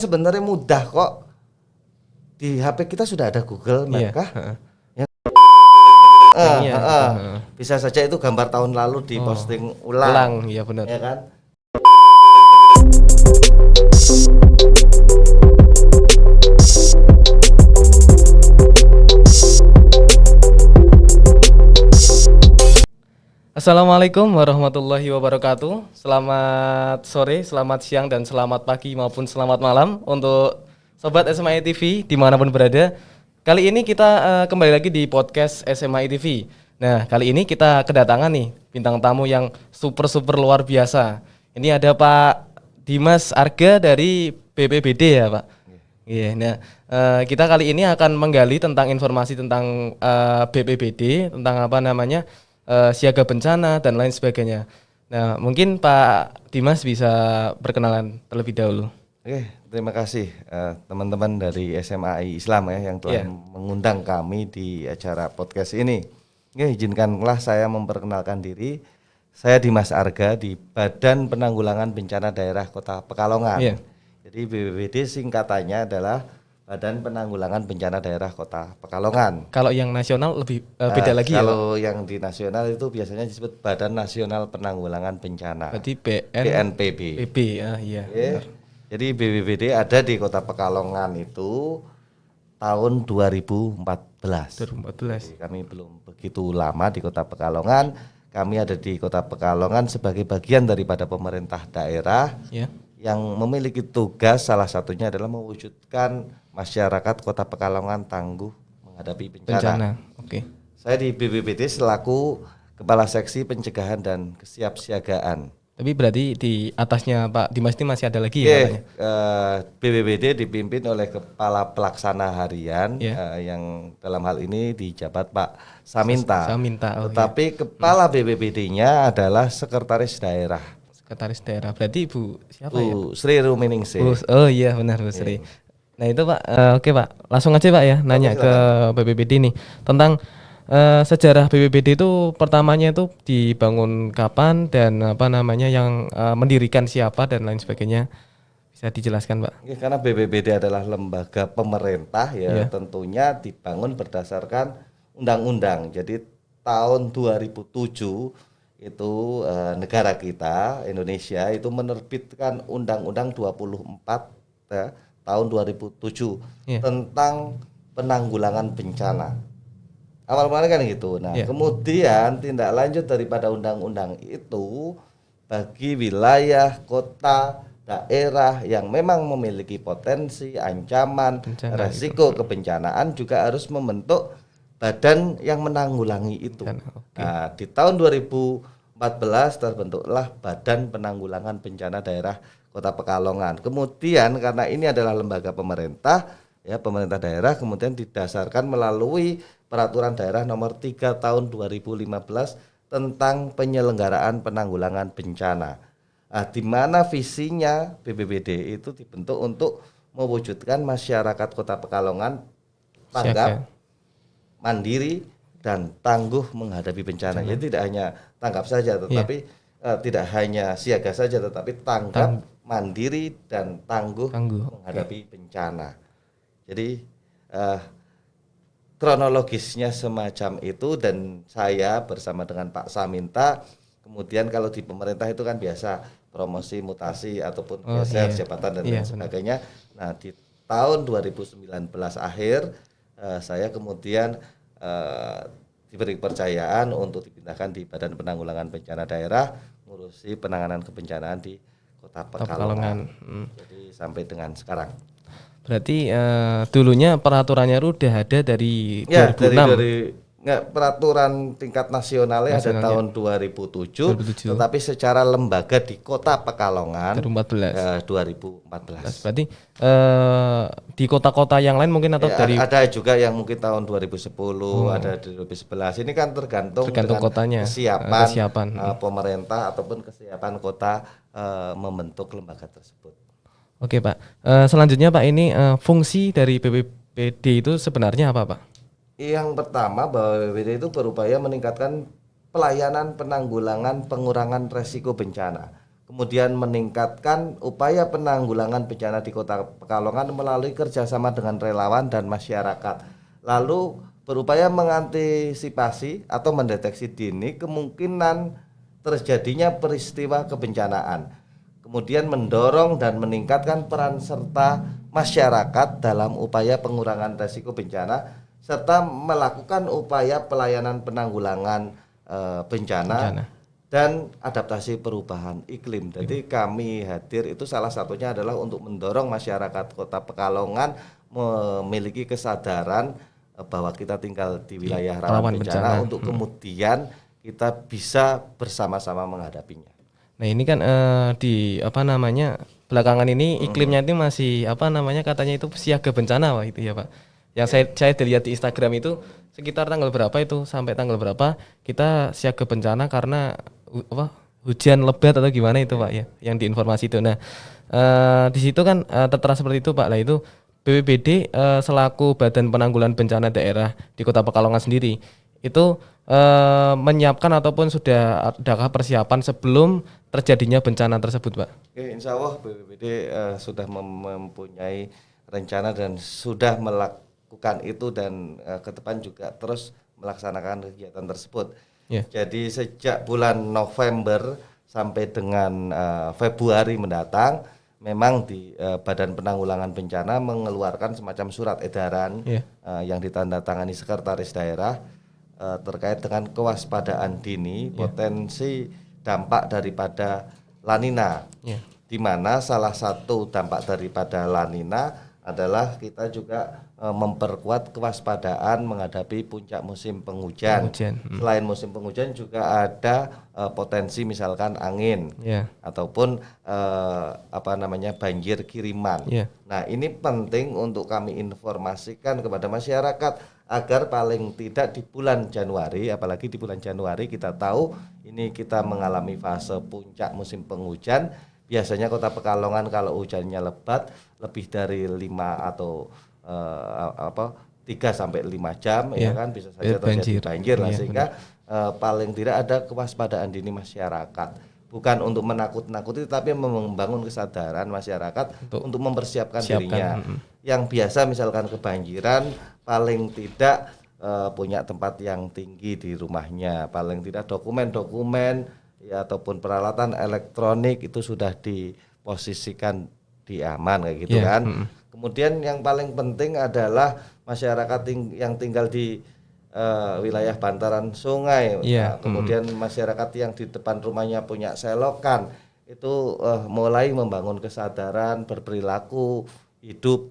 Sebenarnya mudah kok. Di HP kita sudah ada Google Map kah? Bisa saja itu gambar tahun lalu diposting ulang. Iya benar. Ya kan? Assalamualaikum warahmatullahi wabarakatuh. Selamat sore, selamat siang, dan selamat pagi maupun selamat malam untuk Sobat SMAI TV dimanapun berada. Kali ini kita kembali lagi di podcast SMAI TV. Nah, kali ini kita kedatangan nih bintang tamu yang super luar biasa. Ini ada Pak Dimas Arga dari BPBD ya Pak. Iya. Nah, kita kali ini akan menggali tentang informasi tentang BPBD, tentang apa namanya siaga bencana dan lain sebagainya. Nah, mungkin Pak Dimas bisa perkenalan terlebih dahulu. Oke, terima kasih teman-teman dari SMAI Islam ya yang telah mengundang kami di acara podcast ini. Oke, izinkanlah saya memperkenalkan diri. Saya Dimas Arga di Badan Penanggulangan Bencana Daerah Kota Pekalongan. Jadi BPBD singkatannya adalah Badan Penanggulangan Bencana Daerah Kota Pekalongan. Kalau yang nasional lebih beda lagi ya? Kalau yang di nasional itu biasanya disebut Badan Nasional Penanggulangan Bencana. Berarti BNPB. Iya. Jadi BPBD ada di Kota Pekalongan itu tahun 2014. Jadi kami belum begitu lama di Kota Pekalongan. Kami ada di Kota Pekalongan sebagai bagian daripada pemerintah daerah yang memiliki tugas salah satunya adalah mewujudkan masyarakat Kota Pekalongan tangguh menghadapi bencana. Oke. Saya di BPBD selaku Kepala Seksi Pencegahan dan Kesiapsiagaan. Tapi berarti di atasnya Pak Dimas ini masih ada lagi ya? BPBD dipimpin oleh Kepala Pelaksana Harian yang dalam hal ini dijabat Pak Saminta. Tetapi Kepala BPBD-nya adalah Sekretaris Daerah. Sekretaris Daerah. Berarti Ibu siapa ya? Bu Sri Ruminingsih. Oh iya benar Bu Sri. Nah itu Pak, oke Pak, langsung aja Pak ya nanya ke BPBD nih tentang sejarah BPBD itu pertamanya itu dibangun kapan dan apa namanya yang mendirikan siapa dan lain sebagainya, bisa dijelaskan Pak? Karena BPBD adalah lembaga pemerintah tentunya dibangun berdasarkan undang-undang. Jadi tahun 2007 itu negara kita Indonesia itu menerbitkan Undang-Undang 24 tahun 2007 tentang penanggulangan bencana. Awal-awalnya kan gitu. Nah, kemudian tindak lanjut daripada undang-undang itu bagi wilayah, kota, daerah yang memang memiliki potensi ancaman, resiko kebencanaan juga harus membentuk badan yang menanggulangi itu. Nah, di tahun 2014 terbentuklah Badan Penanggulangan Bencana Daerah Kota Pekalongan. Kemudian karena ini adalah lembaga pemerintah, pemerintah daerah kemudian didasarkan melalui Peraturan Daerah Nomor 3 Tahun 2015 tentang penyelenggaraan penanggulangan bencana. Nah, di mana visinya BPBD itu dibentuk untuk mewujudkan masyarakat Kota Pekalongan tanggap, mandiri dan tangguh menghadapi bencana. Jadi tidak hanya tanggap saja, tetapi tidak hanya siaga saja, tetapi tanggap, mandiri dan tangguh menghadapi bencana. Jadi kronologisnya semacam itu dan saya bersama dengan Pak Saminta. Kemudian kalau di pemerintah itu kan biasa promosi, mutasi ataupun geser jabatan dan lain sebagainya. Nah, di tahun 2019 akhir saya kemudian diberi kepercayaan untuk dipindahkan di Badan Penanggulangan Bencana Daerah ngurusi penanganan kebencanaan di Kota Pekalongan. Jadi sampai dengan sekarang. Berarti dulunya peraturannya udah ada dari 2006. Peraturan tingkat nasionalnya ada tahun 2007, tetapi secara lembaga di Kota Pekalongan 2014. Berarti di kota-kota yang lain mungkin atau dari ada juga yang mungkin tahun 2010, ada 2011. Ini kan tergantung dengan kotanya, kesiapan pemerintah ataupun kesiapan kota membentuk lembaga tersebut. Oke Pak, selanjutnya Pak ini fungsi dari BPBD itu sebenarnya apa Pak? Yang pertama bahwa BPBD itu berupaya meningkatkan pelayanan penanggulangan pengurangan resiko bencana. kemudian meningkatkan upaya penanggulangan bencana di Kota Pekalongan melalui kerjasama dengan relawan dan masyarakat. Lalu berupaya mengantisipasi atau mendeteksi dini kemungkinan terjadinya peristiwa kebencanaan. Kemudian mendorong dan meningkatkan peran serta masyarakat dalam upaya pengurangan risiko bencana serta melakukan upaya pelayanan penanggulangan bencana dan adaptasi perubahan iklim. Jadi kami hadir itu salah satunya adalah untuk mendorong masyarakat Kota Pekalongan memiliki kesadaran bahwa kita tinggal di wilayah rawan bencana untuk kemudian kita bisa bersama-sama menghadapinya. Nah ini kan belakangan ini iklimnya itu masih katanya itu siaga bencana Pak itu ya Pak. Yang saya lihat di Instagram itu sekitar tanggal berapa itu sampai tanggal berapa kita siaga bencana karena hujan lebat atau gimana itu Pak ya, yang di informasi itu. Nah di situ kan tertera seperti itu Pak. Lah itu BPBD selaku Badan Penanggulangan Bencana Daerah di Kota Pekalongan sendiri itu menyiapkan ataupun sudah adakah persiapan sebelum terjadinya bencana tersebut Pak? Oke, insya Allah BPBD sudah mempunyai rencana dan sudah melakukan itu dan ke depan juga terus melaksanakan kegiatan tersebut. Jadi sejak bulan November sampai dengan Februari mendatang memang di Badan Penanggulangan Bencana mengeluarkan semacam surat edaran yang ditandatangani sekretaris daerah terkait dengan kewaspadaan dini potensi dampak daripada La Nina, di mana salah satu dampak daripada La Nina adalah kita juga memperkuat kewaspadaan menghadapi puncak musim penghujan. Selain musim penghujan juga ada potensi misalkan angin ataupun banjir kiriman. Nah ini penting untuk kami informasikan kepada masyarakat agar paling tidak di bulan Januari, apalagi di bulan Januari kita tahu ini kita mengalami fase puncak musim penghujan. Biasanya Kota Pekalongan kalau hujannya lebat lebih dari 5 atau 3 sampai 5 jam ya kan bisa saja terjadi banjir lah, sehingga paling tidak ada kewaspadaan dini masyarakat. Bukan untuk menakut-nakuti tapi membangun kesadaran masyarakat untuk mempersiapkan dirinya. Yang biasa misalkan kebanjiran paling tidak punya tempat yang tinggi di rumahnya, paling tidak dokumen-dokumen ya ataupun peralatan elektronik itu sudah diposisikan di aman kayak gitu kan. Kemudian yang paling penting adalah masyarakat yang tinggal di wilayah bantaran sungai, kemudian masyarakat yang di depan rumahnya punya selokan itu mulai membangun kesadaran berperilaku hidup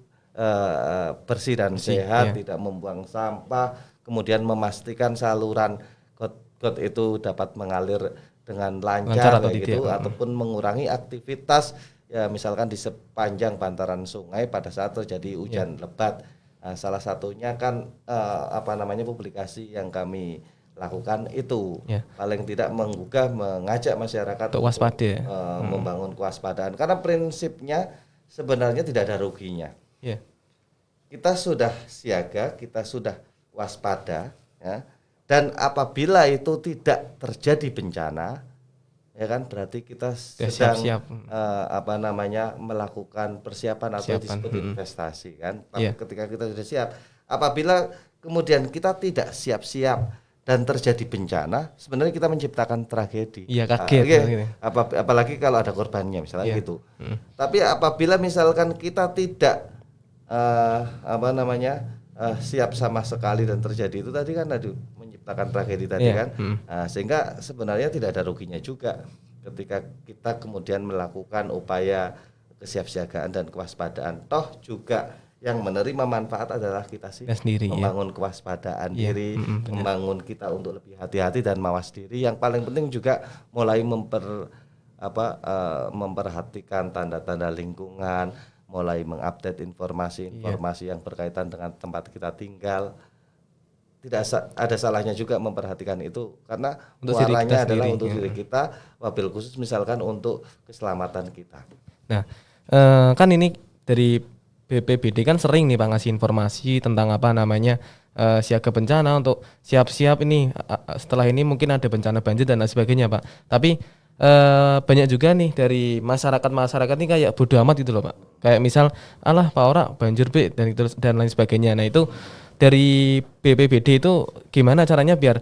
bersih dan sehat, tidak membuang sampah, kemudian memastikan saluran got itu dapat mengalir dengan lancar gitu, ataupun mengurangi aktivitas ya misalkan di sepanjang bantaran sungai pada saat terjadi hujan lebat. Nah, salah satunya kan publikasi yang kami lakukan itu paling tidak mengajak masyarakat untuk waspada, membangun kewaspadaan karena prinsipnya sebenarnya tidak ada ruginya. Kita sudah siaga, kita sudah waspada ya. Dan apabila itu tidak terjadi bencana ya kan berarti kita sedang melakukan persiapan atau disebut investasi kan. Tapi ketika kita sudah siap, apabila kemudian kita tidak siap-siap dan terjadi bencana, sebenarnya kita menciptakan tragedi. Kaget. Apalagi kalau ada korbannya misalnya gitu. Tapi apabila misalkan kita tidak siap sama sekali dan terjadi itu tadi kan menciptakan tragedi tadi kan. Sehingga sebenarnya tidak ada ruginya juga ketika kita kemudian melakukan upaya kesiapsiagaan dan kewaspadaan. Toh juga yang menerima manfaat adalah kita sendiri, membangun kewaspadaan diri, membangun kita untuk lebih hati-hati dan mawas diri. Yang paling penting juga mulai memperhatikan tanda-tanda lingkungan, mulai mengupdate informasi yang berkaitan dengan tempat kita tinggal. Tidak ada salahnya juga memperhatikan itu karena muaranya adalah untuk diri kita, wabil khusus misalkan untuk keselamatan kita. Nah, kan ini dari BPBD kan sering nih Pak ngasih informasi tentang siaga bencana untuk siap-siap ini setelah ini mungkin ada bencana banjir dan lain sebagainya Pak. Tapi banyak juga nih dari masyarakat nih kayak bodo amat gitu loh Pak. Kayak misal alah Pak Ora banjir Be dan lain sebagainya. Nah itu dari BPBD itu gimana caranya biar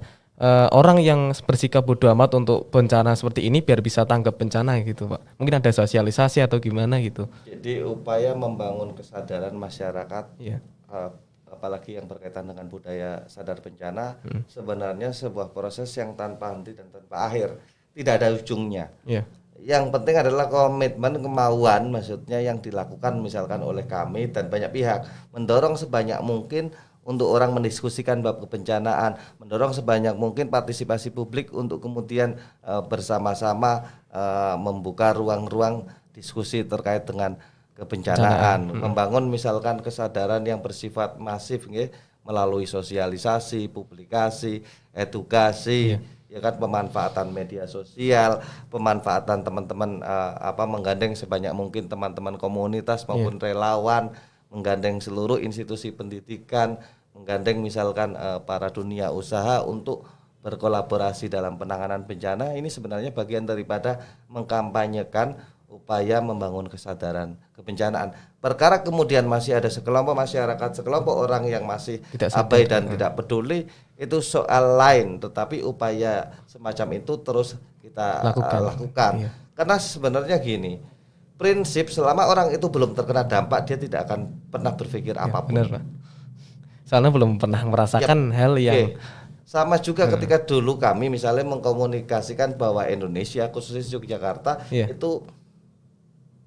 orang yang bersikap bodo amat untuk bencana seperti ini biar bisa tanggap bencana gitu Pak. Mungkin ada sosialisasi atau gimana gitu. Jadi upaya membangun kesadaran masyarakat, Iya. apalagi yang berkaitan dengan budaya sadar bencana, sebenarnya sebuah proses yang tanpa henti dan tanpa akhir, tidak ada ujungnya. Iya. Yang penting adalah komitmen, kemauan, maksudnya yang dilakukan misalkan oleh kami dan banyak pihak, mendorong sebanyak mungkin untuk orang mendiskusikan bab kebencanaan, mendorong sebanyak mungkin partisipasi publik untuk kemudian bersama-sama membuka ruang-ruang diskusi terkait dengan kebencanaan, membangun misalkan kesadaran yang bersifat masif nggih, melalui sosialisasi, publikasi, edukasi, ya kan, pemanfaatan media sosial, pemanfaatan teman-teman menggandeng sebanyak mungkin teman-teman komunitas maupun relawan, menggandeng seluruh institusi pendidikan, menggandeng misalkan para dunia usaha untuk berkolaborasi dalam penanganan bencana. Ini sebenarnya bagian daripada mengkampanyekan upaya membangun kesadaran kebencanaan. Perkara kemudian masih ada sekelompok masyarakat, sekelompok orang yang masih abai dan tidak peduli, itu soal lain, tetapi upaya semacam itu terus kita lakukan. Karena sebenarnya gini, prinsip selama orang itu belum terkena dampak, dia tidak akan pernah berpikir apapun. Benar Pak. Soalnya belum pernah merasakan hal yang sama juga ketika dulu kami misalnya mengkomunikasikan bahwa Indonesia khususnya Yogyakarta itu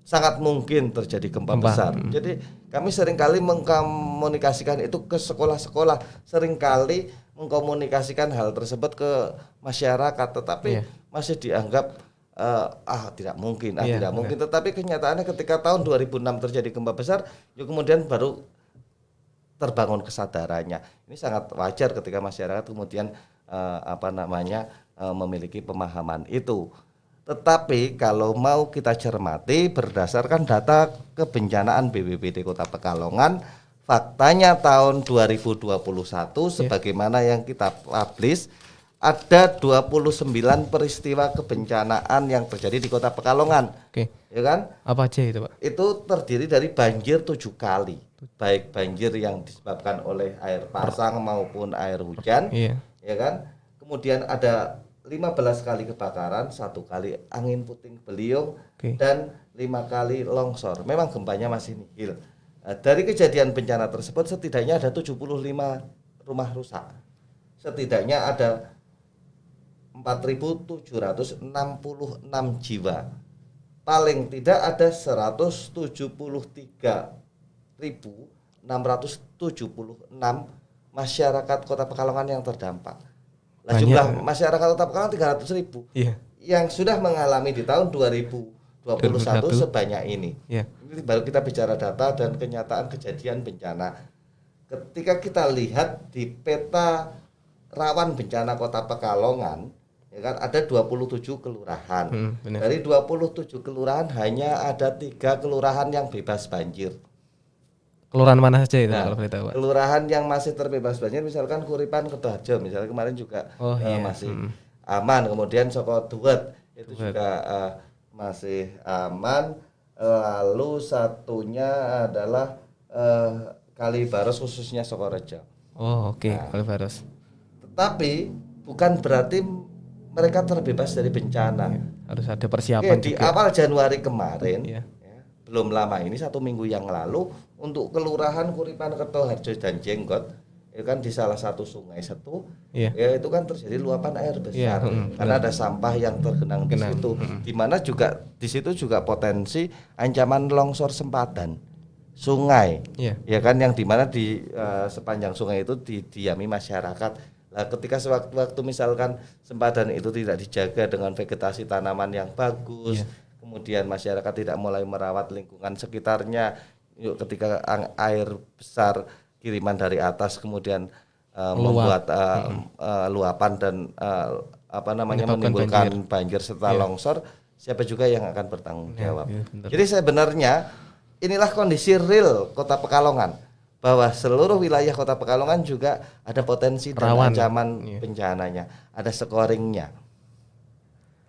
sangat mungkin terjadi gempa besar. Jadi kami seringkali mengkomunikasikan itu ke sekolah-sekolah, seringkali mengkomunikasikan hal tersebut ke masyarakat, tetapi masih dianggap tidak mungkin, tidak mungkin. Tetapi kenyataannya ketika tahun 2006 terjadi gempa besar, kemudian baru terbangun kesadarannya. Ini sangat wajar ketika masyarakat kemudian memiliki pemahaman itu. Tetapi kalau mau kita cermati berdasarkan data kebencanaan BPBD Kota Pekalongan, faktanya tahun 2021 sebagaimana yang kita publish, ada 29 peristiwa kebencanaan yang terjadi di Kota Pekalongan. Ya kan? Apa aja itu, Pak? Itu terdiri dari banjir 7 kali. Baik banjir yang disebabkan oleh air pasang maupun air hujan. Ya kan? Kemudian ada 15 kali kebakaran, 1 kali angin puting beliung, dan 5 kali longsor. Memang gempanya masih nihil. Dari kejadian bencana tersebut setidaknya ada 75 rumah rusak. Setidaknya ada 4.766 jiwa. Paling tidak ada 173.676 masyarakat Kota Pekalongan yang terdampak. Jumlah masyarakat Kota Pekalongan 300.000 yang sudah mengalami di tahun 2021 sebanyak ini. Ini baru kita bicara data dan kenyataan kejadian bencana. Ketika kita lihat di peta rawan bencana Kota Pekalongan, ya kan, ada 27 kelurahan. Dari 27 kelurahan hanya ada 3 kelurahan yang bebas banjir. Kelurahan mana saja itu kalau boleh tahu, Pak? Kelurahan yang masih terbebas banjir misalkan Kuripan, Kedoharjo misalnya kemarin juga masih aman. Kemudian Soko Duet itu juga masih aman. Lalu satunya adalah Kalibaros khususnya Sukorejo. Kalibaros. Tetapi bukan berarti mereka terbebas dari bencana. Harus ada persiapan juga. Di awal Januari kemarin, belum lama ini 1 minggu yang lalu, untuk kelurahan Kuripan, Kedoharjo dan Jenggot, itu kan di salah satu sungai Setu, ya itu kan terjadi luapan air besar karena ada sampah yang tergenang di situ, di mana juga di situ juga potensi ancaman longsor sempadan sungai, ya kan, yang di mana di sepanjang sungai itu didiami masyarakat. Nah, ketika sewaktu-waktu misalkan sempadan itu tidak dijaga dengan vegetasi tanaman yang bagus, kemudian masyarakat tidak mulai merawat lingkungan sekitarnya, ketika air besar kiriman dari atas kemudian membuat luapan dan menimbulkan banjir serta longsor, siapa juga yang akan bertanggung jawab? Jadi sebenarnya inilah kondisi real Kota Pekalongan, bahwa seluruh wilayah Kota Pekalongan juga ada potensi dan ancaman bencananya, ada scoringnya.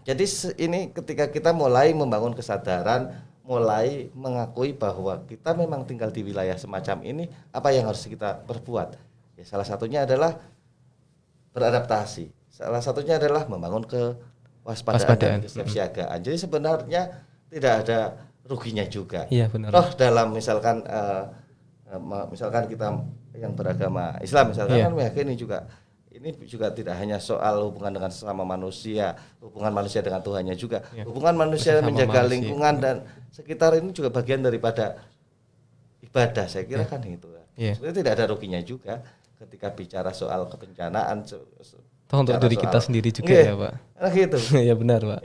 Jadi ini ketika kita mulai membangun kesadaran, mulai mengakui bahwa kita memang tinggal di wilayah semacam ini, apa yang harus kita perbuat? Ya, salah satunya adalah beradaptasi. Salah satunya adalah membangun kewaspadaan dan kesiapsiagaan. Jadi sebenarnya tidak ada ruginya juga. Iya, benar. Toh dalam misalkan kita yang beragama Islam misalkan kan meyakini juga ini juga tidak hanya soal hubungan dengan sesama manusia, hubungan manusia dengan Tuhannya juga, hubungan manusia menjaga lingkungan dan sekitar ini juga bagian daripada ibadah. Saya kira kan itu. Sebenarnya tidak ada ruginya juga ketika bicara soal kebencanaan. Untuk diri kita sendiri juga ya Pak. Gitu. Ya benar Pak.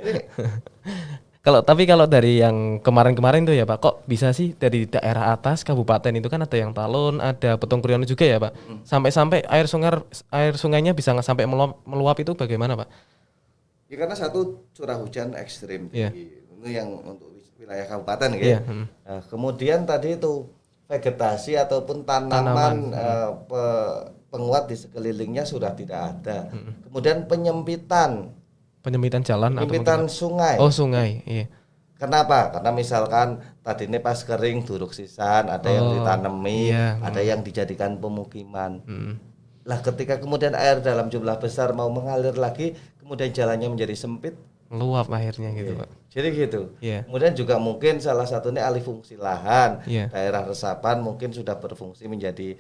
Kalau dari yang kemarin-kemarin tuh ya Pak, kok bisa sih dari daerah atas kabupaten itu kan ada yang Talun, ada Petung Kriono juga ya Pak. Sampai-sampai air sungainya bisa nggak sampai meluap itu bagaimana Pak? Ya karena satu curah hujan ekstrim tinggi. Itu yang untuk wilayah kabupaten ya. Kemudian tadi itu vegetasi ataupun tanaman penguat di sekelilingnya sudah tidak ada. Kemudian penyempitan jalan atau sungai. Oh, sungai. Iya. Kenapa? Karena misalkan tadi ini pas kering duruk sisan, ada yang ditanami, ada yang dijadikan pemukiman. Lah ketika kemudian air dalam jumlah besar mau mengalir lagi, kemudian jalannya menjadi sempit, meluap akhirnya gitu Pak. Jadi gitu. Kemudian juga mungkin salah satunya alih fungsi lahan. Daerah resapan mungkin sudah berfungsi menjadi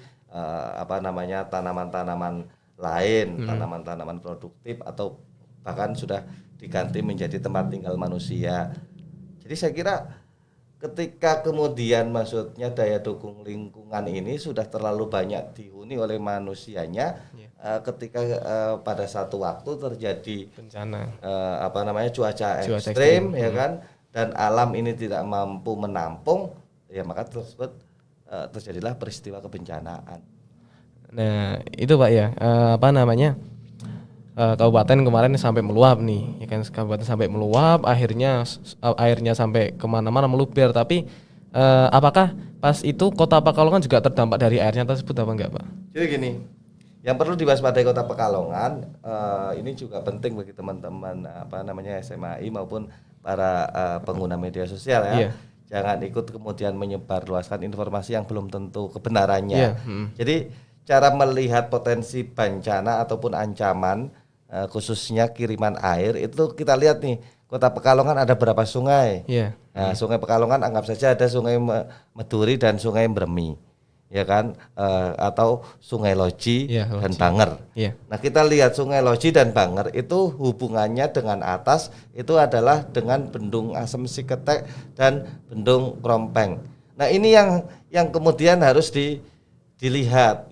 tanaman-tanaman lain, tanaman-tanaman produktif atau bahkan sudah diganti menjadi tempat tinggal manusia. Jadi saya kira ketika kemudian maksudnya daya dukung lingkungan ini sudah terlalu banyak dihuni oleh manusianya, ketika pada satu waktu terjadi bencana, cuaca ekstrim ya kan, dan alam ini tidak mampu menampung, ya maka tersebut terjadilah peristiwa kebencanaan. Nah itu Pak ya, kabupaten kemarin sampai meluap nih, ya kan, kabupaten sampai meluap, akhirnya airnya sampai kemana-mana meluber. Tapi apakah pas itu Kota Pekalongan juga terdampak dari airnya tersebut apa enggak Pak? Jadi gini, yang perlu diwaspadai Kota Pekalongan ini juga penting bagi teman-teman SMAI maupun para pengguna media sosial ya. Jangan ikut kemudian menyebarluaskan informasi yang belum tentu kebenarannya. Jadi cara melihat potensi bencana ataupun ancaman khususnya kiriman air itu kita lihat nih, Kota Pekalongan ada berapa sungai? Nah, Sungai Pekalongan anggap saja ada Sungai Meduri dan Sungai Bremi, ya kan? Atau Sungai Loji dan Banger. Nah kita lihat Sungai Loji dan Banger itu hubungannya dengan atas itu adalah dengan Bendung Asem Siketek dan Bendung Krompeng. Nah ini yang kemudian harus dilihat.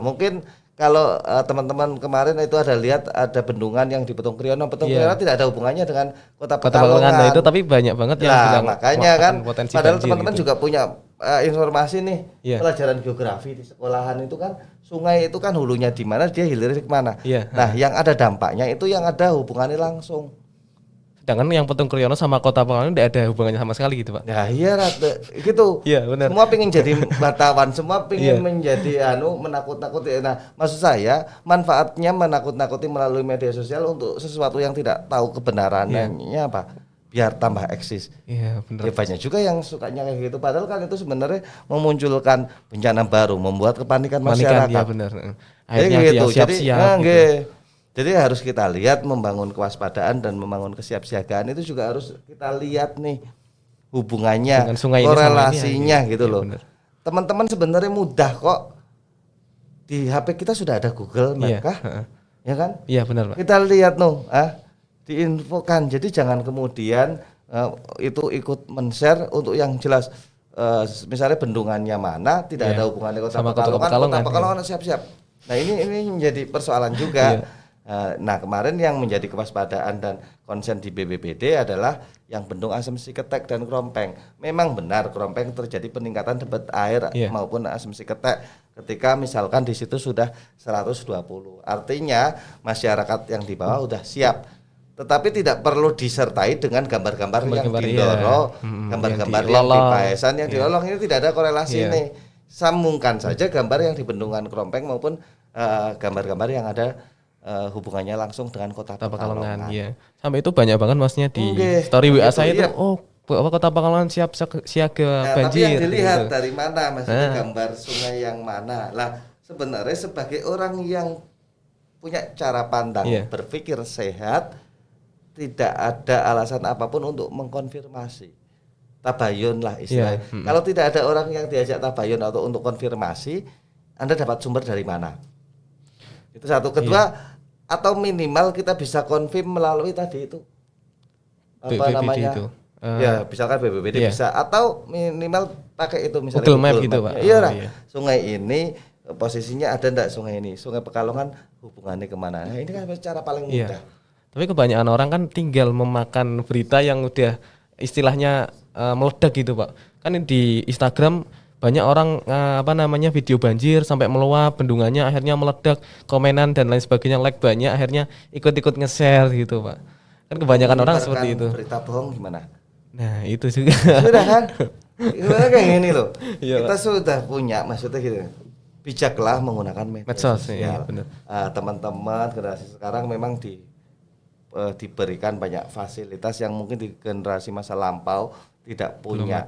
Mungkin kalau teman-teman kemarin itu ada lihat ada bendungan yang di Petung Kriono. Petung Kriono tidak ada hubungannya dengan Kota Pekalongan. Nah, itu tapi banyak banget yang bilang makanya kan padahal teman-teman gitu. juga punya informasi nih, pelajaran geografi di sekolahan itu kan sungai itu kan hulunya di mana, dia hilirnya ke mana. Nah, yang ada dampaknya itu yang ada hubungannya langsung. Sedangkan yang Petung Kriono sama Kota Pekalongan tidak ada hubungannya sama sekali gitu Pak. Ya iya gitu. Benar. Semua pengen jadi wartawan, semua pengen menjadi menakut-nakuti. Nah, maksud saya manfaatnya menakut-nakuti melalui media sosial untuk sesuatu yang tidak tahu kebenarannya apa? Biar tambah eksis. Benar. Ya banyak juga yang sukanya kayak gitu. Padahal kan itu sebenarnya memunculkan bencana baru, membuat kepanikan masyarakat. Iya benar. Akhirnya gitu. Siap-siap. Jadi harus kita lihat membangun kewaspadaan dan membangun kesiapsiagaan itu juga harus kita lihat nih hubungannya, korelasinya gitu loh. Teman-teman sebenarnya mudah kok, di HP kita sudah ada Google Map ya kan? Iya benar Pak. Kita lihat diinfokan. Jadi jangan kemudian itu ikut men-share untuk yang jelas. Misalnya bendungannya mana tidak ada hubungannya Kota Pekalongan siap-siap. Nah ini menjadi persoalan juga. Nah kemarin yang menjadi kewaspadaan dan konsen di BPBD adalah yang Bendung Asem Siketek dan Krompeng. Memang benar Krompeng terjadi peningkatan debit air maupun Asem Siketek ketika misalkan di situ sudah 120. Artinya masyarakat yang di bawah sudah siap. Tetapi tidak perlu disertai dengan gambar-gambar yang didorong, gambar-gambar yang dipaesan, yang dilolong. Ini tidak ada korelasi ini. Sambungkan saja gambar yang di Bendungan Krompeng maupun gambar-gambar yang ada hubungannya langsung dengan Kota Pekalongan. Pekalongan. Ya. Sampai itu banyak banget maksudnya di Oke, story WA gitu, saya itu, iya. Kota Pekalongan siap siaga Nah, tapi yang banjir dilihat gitu. dari mana, maksudnya gambar sungai yang mana. Lah, sebenarnya sebagai orang yang punya cara pandang Iya. berpikir sehat, tidak ada alasan apapun untuk mengkonfirmasi. Tabayun lah istilahnya. Iya, Kalau tidak ada orang yang diajak tabayun atau untuk konfirmasi, Anda dapat sumber dari mana? Itu satu. Kedua, atau minimal kita bisa konfirm melalui tadi itu. Apa BPBD namanya? itu. Ya, misalkan BPBD iya. bisa, atau minimal pakai itu misalnya Google Map gitu, Pak. Iya Oh, lah. iya. Sungai ini posisinya ada enggak sungai ini? Sungai Pekalongan hubungannya kemana? Nah, ini kan cara paling mudah. Iya. Tapi kebanyakan orang kan tinggal memakan berita yang udah istilahnya meledak gitu, Pak. Kan di Instagram banyak orang video banjir sampai meluap, bendungannya akhirnya meledak, komenan dan lain sebagainya, like banyak, akhirnya ikut-ikut nge-share gitu, Pak. Kan kebanyakan orang seperti itu. Berita bohong gimana? Nah, itu juga. Sudah kan? Gimana kayak gini loh. Iya, Kita sudah punya, maksudnya gitu. Bijaklah menggunakan media Medsos, sosial. iya, benar. Teman-teman generasi sekarang memang diberikan banyak fasilitas yang mungkin di generasi masa lampau tidak punya,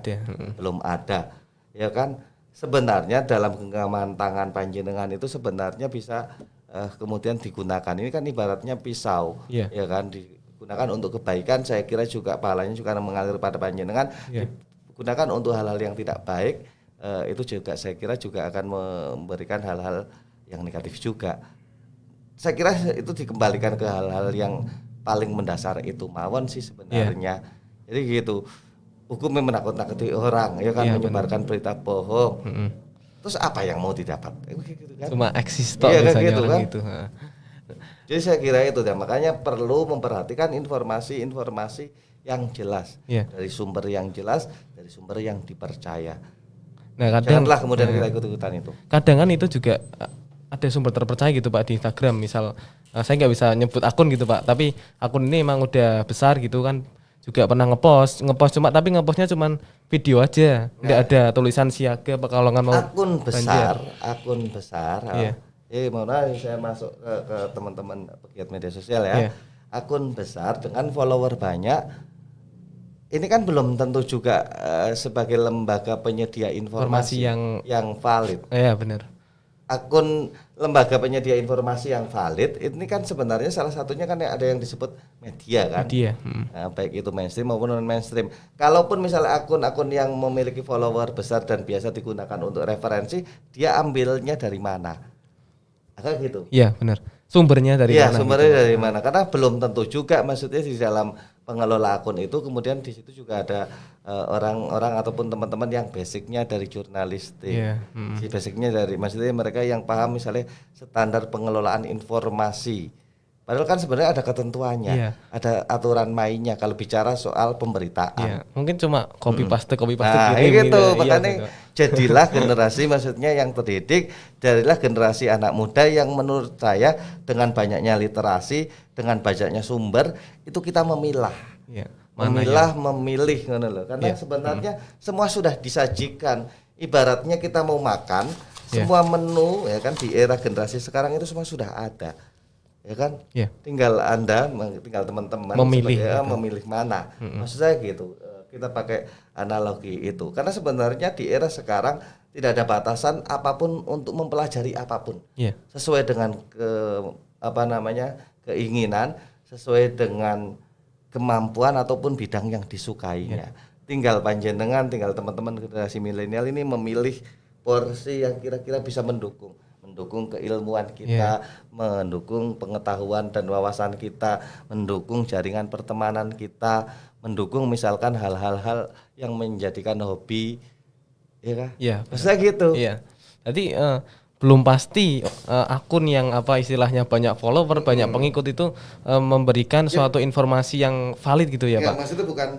belum ada. Ya kan? Sebenarnya dalam genggaman tangan panjenengan itu sebenarnya bisa kemudian digunakan. Ini kan ibaratnya pisau, ya kan? Digunakan untuk kebaikan, saya kira juga pahalanya juga mengalir pada panjenengan. Digunakan untuk hal-hal yang tidak baik, itu juga saya kira juga akan memberikan hal-hal yang negatif juga. Saya kira itu dikembalikan ke hal-hal yang paling mendasar itu mawon sih sebenarnya. Jadi gitu. Hukumnya menakut-nakuti orang, ya kan, menyebarkan berita bohong. Terus apa yang mau didapat? Gitu kan? Cuma eksis toh misalnya gitu, orang kan? gitu. Jadi saya kira itu ya, makanya perlu memperhatikan informasi-informasi yang jelas, dari sumber yang jelas, dari sumber yang dipercaya. Nah, kadang janganlah kemudian kita ikut-ikutan itu. Kadang kan itu juga ada sumber terpercaya gitu, Pak, di Instagram. Misal saya nggak bisa nyebut akun gitu, Pak, tapi akun ini emang udah besar gitu kan, juga pernah ngepost tapi ngepostnya cuman video aja, nggak ada tulisan siaga Pekalongan mau akun besar. Mohon saya masuk ke teman-teman pegiat media sosial ya. Akun besar dengan follower banyak, ini kan belum tentu juga sebagai lembaga penyedia informasi yang valid. Iya, benar. Akun lembaga penyedia informasi yang valid ini kan sebenarnya salah satunya kan ada yang disebut media kan. Nah, baik itu mainstream maupun non mainstream. Kalaupun misalnya akun-akun yang memiliki follower besar dan biasa digunakan untuk referensi, dia ambilnya dari mana? Agak gitu. Iya, benar. Sumbernya dari mana? Sumbernya dari mana? Karena belum tentu juga, maksudnya di dalam pengelola akun itu kemudian di situ juga ada orang-orang ataupun teman-teman yang basicnya dari jurnalistik, basicnya dari, maksudnya mereka yang paham misalnya standar pengelolaan informasi. Padahal kan sebenarnya ada ketentuannya, ada aturan mainnya kalau bicara soal pemberitaan. Mungkin cuma copy paste nah, kirim gitu. Makanya jadilah generasi maksudnya yang terdidik, jadilah generasi anak muda yang menurut saya dengan banyaknya literasi, dengan banyaknya sumber, itu kita memilah. Memilih karena sebenarnya semua sudah disajikan. Ibaratnya kita mau makan, semua menu ya kan di era generasi sekarang itu semua sudah ada. Ya kan, tinggal teman-teman memilih mana. Maksud saya gitu, kita pakai analogi itu karena sebenarnya di era sekarang tidak ada batasan apapun untuk mempelajari apapun, sesuai dengan keinginan, sesuai dengan kemampuan ataupun bidang yang disukainya. Tinggal teman-teman generasi milenial ini memilih porsi yang kira-kira bisa mendukung keilmuan kita, mendukung pengetahuan dan wawasan kita, mendukung jaringan pertemanan kita, mendukung misalkan hal-hal yang menjadikan hobi, ya kan? Maksudnya gitu. Jadi belum pasti akun yang istilahnya banyak follower, banyak pengikut itu memberikan suatu informasi yang valid gitu ya, Pak. Maksudnya bukan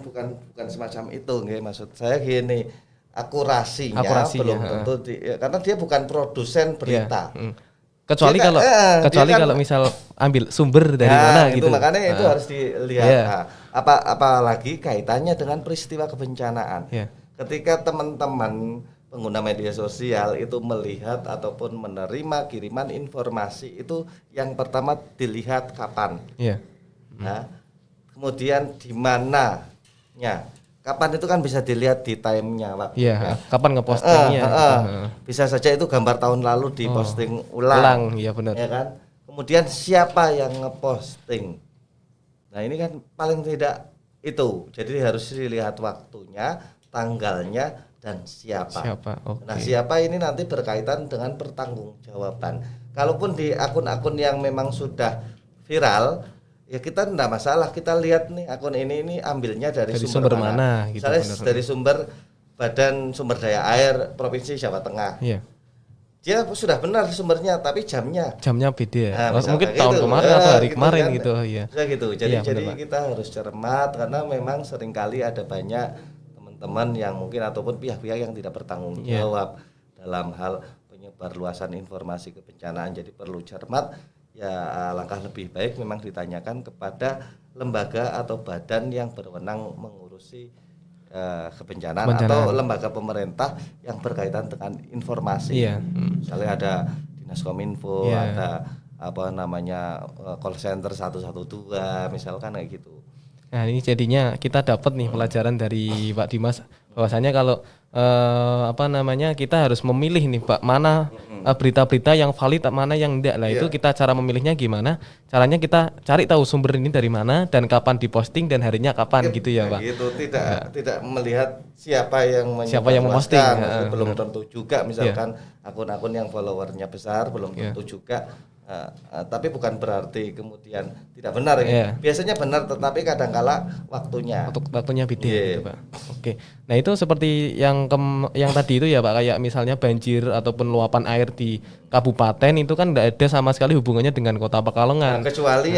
semacam itu, nggih. Maksud saya gini, akurasinya belum tentu karena dia bukan produsen berita. Kecuali kalau misal ambil sumber dari mana gitu. Makanya itu harus dilihat. Apalagi kaitannya dengan peristiwa kebencanaan. Ketika teman-teman pengguna media sosial itu melihat ataupun menerima kiriman informasi itu yang pertama dilihat kapan. Iya. Nah, kemudian di mananya. Kapan itu kan bisa dilihat di time-nya waktu. Iya, kapan ngepostingnya. Bisa saja itu gambar tahun lalu diposting ulang. Iya benar. Ya kan? Kemudian siapa yang ngeposting? Nah, ini kan paling tidak itu. Jadi harus dilihat waktunya, tanggalnya, dan siapa. Okay. Nah, siapa ini nanti berkaitan dengan pertanggungjawaban. Kalaupun di akun-akun yang memang sudah viral, ya kita tidak masalah. Kita lihat nih akun ini ambilnya dari sumber mana gitu. Misalnya dari sumber Badan Sumber Daya Air Provinsi Jawa Tengah. Iya. Dia sudah benar sumbernya, tapi jamnya beda ya. Nah, mungkin tahun gitu. kemarin atau hari gitu kemarin kan. gitu ya. Bisa gitu. Jadi iya, jadi kita harus cermat karena memang seringkali ada banyak teman yang mungkin ataupun pihak-pihak yang tidak bertanggung jawab dalam hal penyebar luasan informasi kebencanaan. Jadi perlu cermat, ya langkah lebih baik memang ditanyakan kepada lembaga atau badan yang berwenang mengurusi kebencanaan atau lembaga pemerintah yang berkaitan dengan informasi. Misalnya ada Dinas Kominfo, ada call center 112 misalkan kayak gitu. Nah, ini jadinya kita dapat nih pelajaran dari Pak Dimas bahwasanya kalau kita harus memilih nih Pak, mana berita-berita yang valid, mana yang enggak. Lah itu kita cara memilihnya gimana? Caranya kita cari tahu sumber ini dari mana dan kapan diposting dan harinya kapan gitu ya, Pak. Gitu, tidak melihat siapa yang memposting. Belum tentu juga misalkan akun-akun yang followernya besar belum tentu juga. Tapi bukan berarti kemudian tidak benar ya. Biasanya benar tetapi kadangkala waktunya beda gitu, Pak. Oke. Nah, itu seperti yang tadi itu ya, Pak, kayak misalnya banjir ataupun luapan air di kabupaten itu kan enggak ada sama sekali hubungannya dengan Kota Pekalongan. Nah, kecuali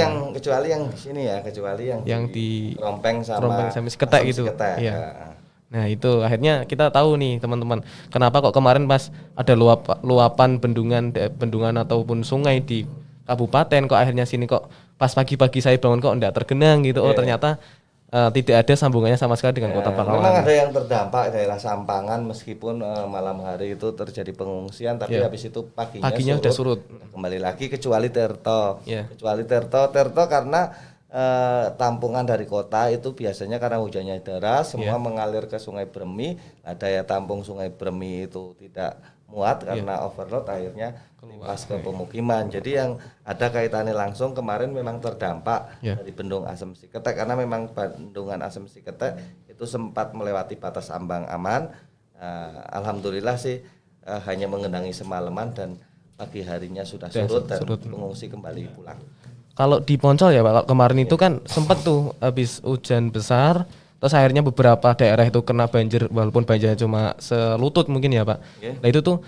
yang di sini ya, kecuali yang di Rompeng sama Ketek gitu. Iya. Nah, itu akhirnya kita tahu nih teman-teman, kenapa kok kemarin pas ada luapan bendungan ataupun sungai di kabupaten, kok akhirnya sini kok pas pagi-pagi saya bangun kok enggak tergenang gitu. Oh, ternyata tidak ada sambungannya sama sekali dengan Kota Pekalongan. Memang ada yang terdampak daerah Sampangan meskipun malam hari itu terjadi pengungsian, tapi habis itu paginya sudah surut. Kembali lagi kecuali Tirto. Kecuali Tirto karena tampungan dari kota itu biasanya karena hujannya deras semua mengalir ke Sungai Bremi. Nah, daya tampung Sungai Bremi itu tidak muat karena overload, akhirnya limpah ke pemukiman. Jadi yang ada kaitannya langsung kemarin memang terdampak dari Bendung Asem Siketek karena memang bendungan Asem Siketek itu sempat melewati batas ambang aman. Alhamdulillah sih hanya mengenangi semalaman dan pagi harinya sudah surut dan pengungsi kembali pulang. Kalau di Poncol ya Pak, kemarin itu kan sempat tuh habis hujan besar, terus akhirnya beberapa daerah itu kena banjir walaupun banjirnya cuma selutut mungkin ya Pak. Nah itu tuh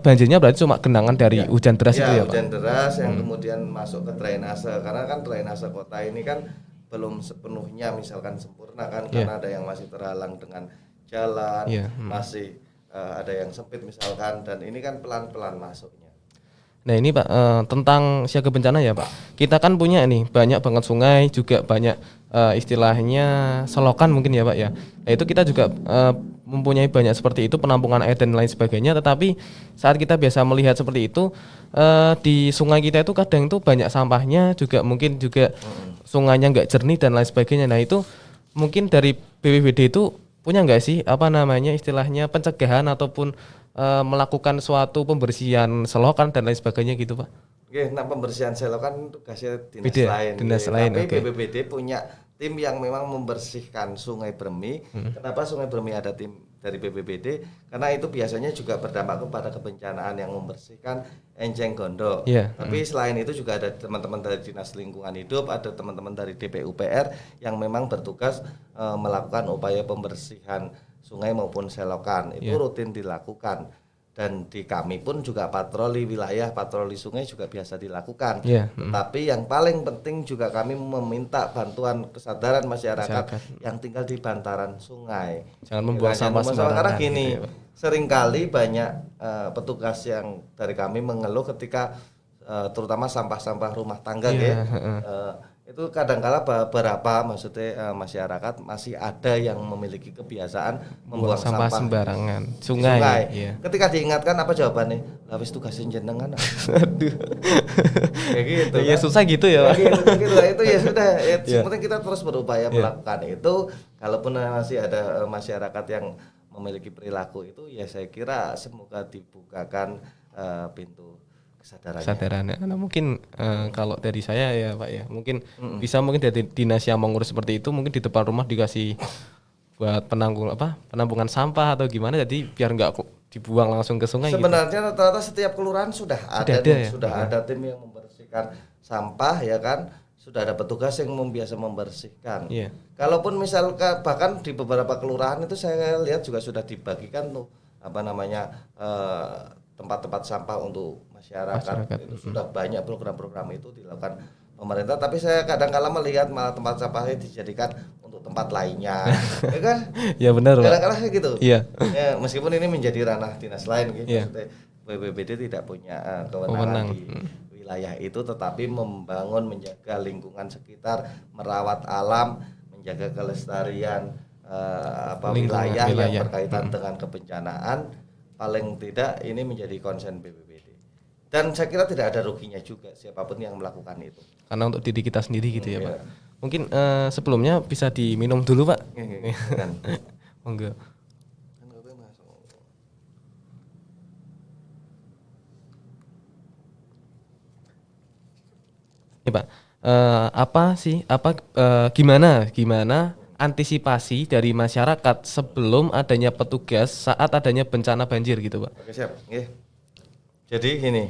banjirnya berarti cuma genangan dari hujan deras itu ya Pak? Hujan deras yang kemudian masuk ke drainase, karena kan drainase kota ini kan belum sepenuhnya misalkan sempurna kan, karena ada yang masih terhalang dengan jalan, masih ada yang sempit misalkan, dan ini kan pelan-pelan masuknya. Nah ini Pak, tentang siaga bencana ya Pak, kita kan punya nih banyak banget sungai, juga banyak istilahnya selokan mungkin ya Pak ya. Nah itu kita juga mempunyai banyak seperti itu, penampungan air dan lain sebagainya. Tetapi saat kita biasa melihat seperti itu, di sungai kita itu kadang itu banyak sampahnya, juga mungkin juga sungainya nggak jernih dan lain sebagainya. Nah itu mungkin dari BPBD itu punya nggak sih istilahnya pencegahan ataupun melakukan suatu pembersihan selokan dan lain sebagainya gitu Pak? Oke, nah pembersihan selokan tugasnya dinas lain. Tapi BPBD punya tim yang memang membersihkan Sungai Bremi. Kenapa Sungai Bremi ada tim dari BPBD? Karena itu biasanya juga berdampak kepada kebencanaan yang membersihkan Enceng Gondok. Tapi selain itu juga ada teman-teman dari Dinas Lingkungan Hidup, ada teman-teman dari DPUPR yang memang bertugas melakukan upaya pembersihan sungai maupun selokan. Itu rutin dilakukan. Dan di kami pun juga patroli wilayah, patroli sungai juga biasa dilakukan. Tetapi yang paling penting juga kami meminta bantuan kesadaran masyarakat yang tinggal di bantaran sungai. Jangan membuang sampah sembarangan. Karena gini, seringkali banyak petugas yang dari kami mengeluh ketika terutama sampah-sampah rumah tangga itu kadang-kala beberapa maksudnya masyarakat masih ada yang memiliki kebiasaan membuang sampah sembarangan sungai. Iya. Ketika diingatkan apa jawabannya? Lah wis tugasin jenengan. Aduh. Kayak gitu. Ya kan? susah gitu ya, Pak. Gitu lah, itu ya sudah. Yang penting kita terus berupaya melakukan itu. Kalaupun masih ada masyarakat yang memiliki perilaku itu, ya saya kira semoga dibukakan pintu kesadarannya. Karena mungkin kalau dari saya ya Pak ya, mungkin bisa mungkin dari dinas yang mengurus seperti itu mungkin di depan rumah dikasih buat penampungan sampah atau gimana, jadi biar nggak dibuang langsung ke sungai. Sebenarnya rata-rata setiap kelurahan sudah ada tim yang membersihkan sampah ya kan, sudah ada petugas yang biasa membersihkan. Yeah. Kalaupun misalkan bahkan di beberapa kelurahan itu saya lihat juga sudah dibagikan tuh tempat-tempat sampah untuk masyarakat. Itu sudah banyak program-program itu dilakukan pemerintah, tapi saya kadang-kala melihat malah tempat sampahnya dijadikan untuk tempat lainnya. Ya kan? Ya benar, Pak. Kadang-kala gitu. Iya. Ya, meskipun ini menjadi ranah dinas lain gitu. Yeah. BPBD tidak punya kewenangan di wilayah itu, tetapi membangun, menjaga lingkungan sekitar, merawat alam, menjaga kelestarian wilayah yang berkaitan dengan kebencanaan. Paling tidak ini menjadi konsen BPBD. Dan saya kira tidak ada ruginya juga siapapun yang melakukan itu. Karena untuk diri kita sendiri gitu ya, Pak. Mungkin sebelumnya bisa diminum dulu, Pak. Monggo. Ya, Pak. Gimana antisipasi dari masyarakat sebelum adanya petugas saat adanya bencana banjir gitu, Pak? Oke, siap. Jadi gini,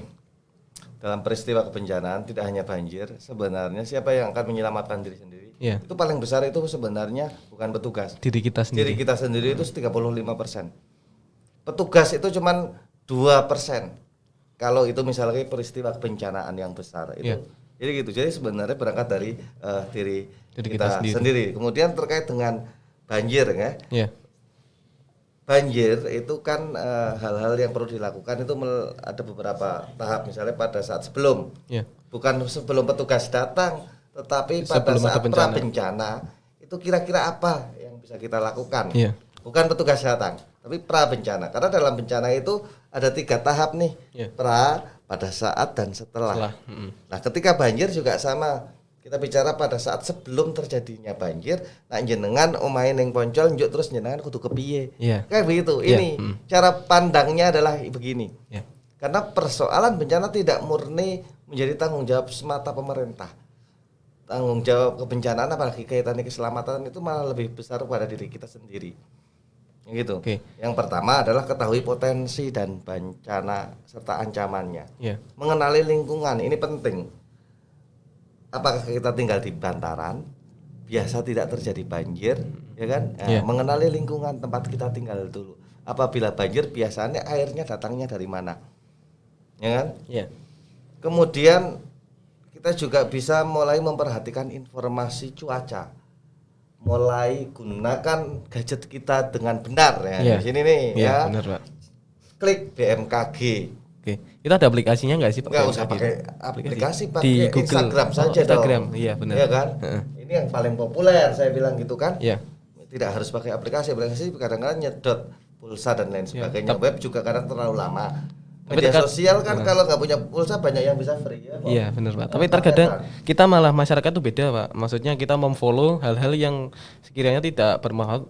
dalam peristiwa kebencanaan tidak hanya banjir, sebenarnya siapa yang akan menyelamatkan diri sendiri? Yeah. Itu paling besar itu sebenarnya bukan petugas. Diri kita sendiri. Diri kita sendiri itu 35%. Petugas itu cuman 2%. Kalau itu misalnya peristiwa kebencanaan yang besar itu. Yeah. Jadi gitu. Jadi sebenarnya berangkat dari diri kita sendiri. Kemudian terkait dengan banjir ya. Yeah. Banjir itu kan hal-hal yang perlu dilakukan itu ada beberapa tahap, misalnya pada saat sebelum. Yeah. Bukan sebelum petugas datang, tetapi pada saat pra-bencana itu kira-kira apa yang bisa kita lakukan. Yeah. Bukan petugas datang, tapi pra-bencana. Karena dalam bencana itu ada 3 tahap nih. Yeah. Pada saat dan setelah. Nah, ketika banjir juga sama. Kita bicara pada saat sebelum terjadinya banjir, nah jenengan omahe ning Poncol njuk terus jenengan kudu kepiye. Yeah. Kayak begitu. Yeah. Ini cara pandangnya adalah begini. Yeah. Karena persoalan bencana tidak murni menjadi tanggung jawab semata pemerintah. Tanggung jawab kebencanaan apalagi kaitannya keselamatan itu malah lebih besar pada diri kita sendiri. Gitu. Okay. Yang pertama adalah ketahui potensi dan bencana serta ancamannya. Yeah. Mengenali lingkungan ini penting. Apakah kita tinggal di bantaran, biasa tidak terjadi banjir, ya kan? Yeah. Mengenali lingkungan tempat kita tinggal dulu. Apabila banjir biasanya airnya datangnya dari mana, ya kan? Yeah. Kemudian kita juga bisa mulai memperhatikan informasi cuaca. Mulai gunakan gadget kita dengan benar ya. Yeah. Di sini nih ya. Benar, Pak. Klik BMKG. Oke. Itu ada aplikasinya enggak sih, Pak? Enggak usah pakai aplikasi, pakai Instagram saja Instagram. dong. Iya, benar. Iya kan? Ini yang paling populer saya bilang gitu kan. Iya. Tidak harus pakai aplikasi kadang-kadang nyedot pulsa dan lain sebagainya. Web juga kadang terlalu lama. Media sosial kan kalau nggak punya pulsa banyak yang bisa free ya. Iya benar Pak. Tapi terkadang kita malah masyarakat tuh beda Pak. Maksudnya kita memfollow hal-hal yang sekiranya tidak